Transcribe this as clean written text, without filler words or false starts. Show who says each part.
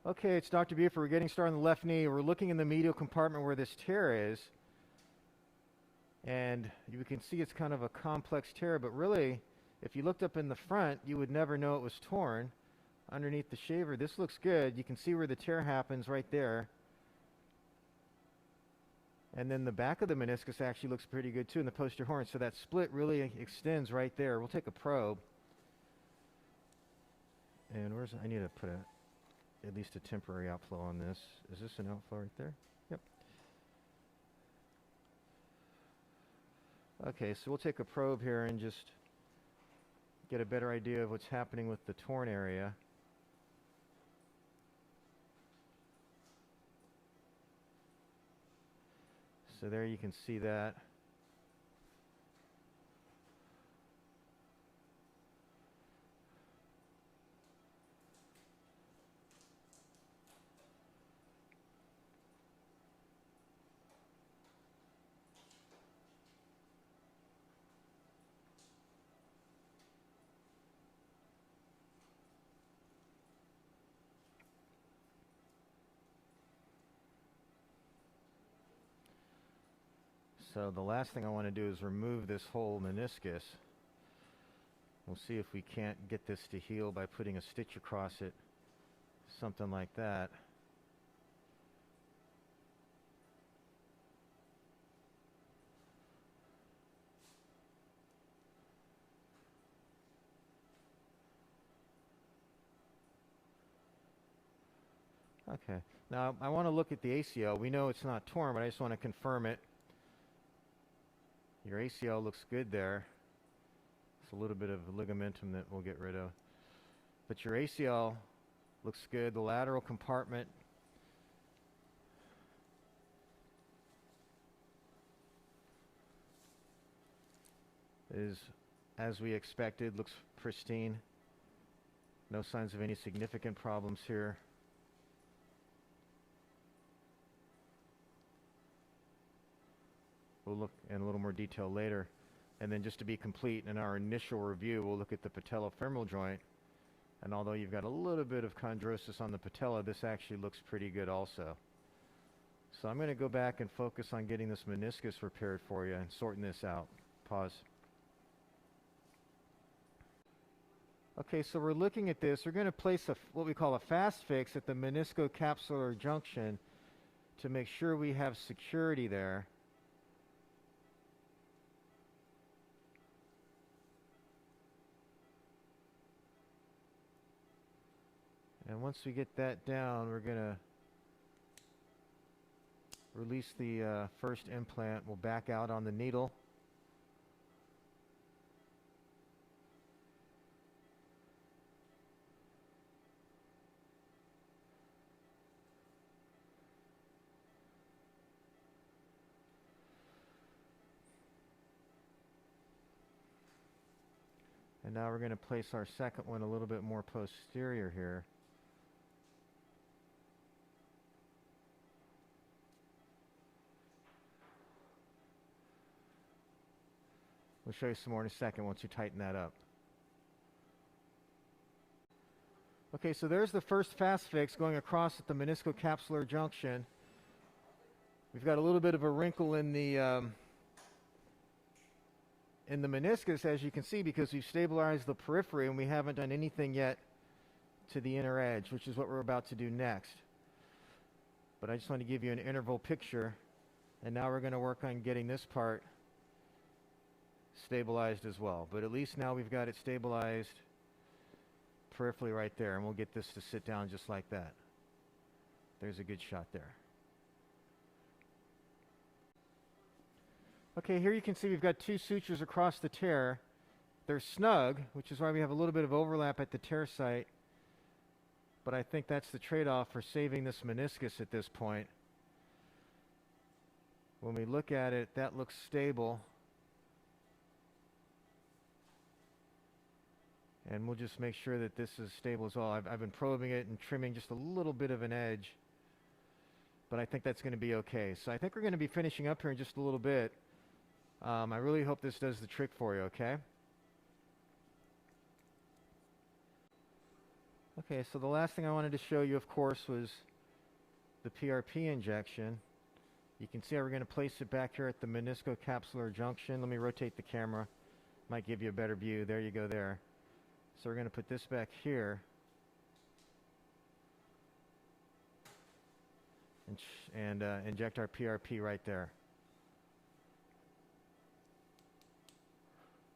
Speaker 1: Okay, it's Dr. Buford. We're getting started on the left knee. We're looking in the medial compartment where this tear is. And you can see it's kind of a complex tear, but really, if you looked up in the front, you would never know it was torn. Underneath the shaver, this looks good. You can see where the tear happens right there. And then the back of the meniscus actually looks pretty good too in the posterior horn. So that split really extends right there. We'll take a probe. And I need to put at least a temporary outflow on this. Is this an outflow right there? Yep. Okay, so we'll take a probe here and just get a better idea of what's happening with the torn area. So there you can see that. So the last thing I want to do is remove this whole meniscus. We'll see if we can't get this to heal by putting a stitch across it, something like that. Okay, now I want to look at the ACL. We know it's not torn, but I just want to confirm it. Your ACL looks good there. It's a little bit of ligamentum that we'll get rid of. But your ACL looks good. The lateral compartment is, as we expected, looks pristine. No signs of any significant problems here. We'll look in a little more detail later. And then just to be complete, in our initial review, we'll look at the patellofemoral joint. And although you've got a little bit of chondrosis on the patella, this actually looks pretty good also. So I'm going to go back and focus on getting this meniscus repaired for you and sorting this out. Pause. Okay, so we're looking at this. We're going to place what we call a fast fix at the meniscocapsular junction to make sure we have security there. And once we get that down, we're going to release the first implant. We'll back out on the needle. And now we're going to place our second one a little bit more posterior here. We'll show you some more in a second once you tighten that up. Okay, so there's the first fast fix going across at the meniscocapsular junction. We've got a little bit of a wrinkle in the meniscus, as you can see, because we've stabilized the periphery and we haven't done anything yet to the inner edge, which is what we're about to do next. But I just want to give you an interval picture, and now we're going to work on getting this part stabilized as well. But at least now we've got it stabilized peripherally right there, and we'll get this to sit down just like that. There's a good shot there. Okay, here you can see we've got two sutures across the tear. They're snug, which is why we have a little bit of overlap at the tear site. But I think that's the trade-off for saving this meniscus at this point. When we look at it, that looks stable. And we'll just make sure that this is stable as well. I've been probing it and trimming just a little bit of an edge. But I think that's going to be okay. So I think we're going to be finishing up here in just a little bit. I really hope this does the trick for you, okay? Okay, so the last thing I wanted to show you, of course, was the PRP injection. You can see how we're going to place it back here at the meniscocapsular junction. Let me rotate the camera. Might give you a better view. There you go there. So we're going to put this back here. And inject our PRP right there.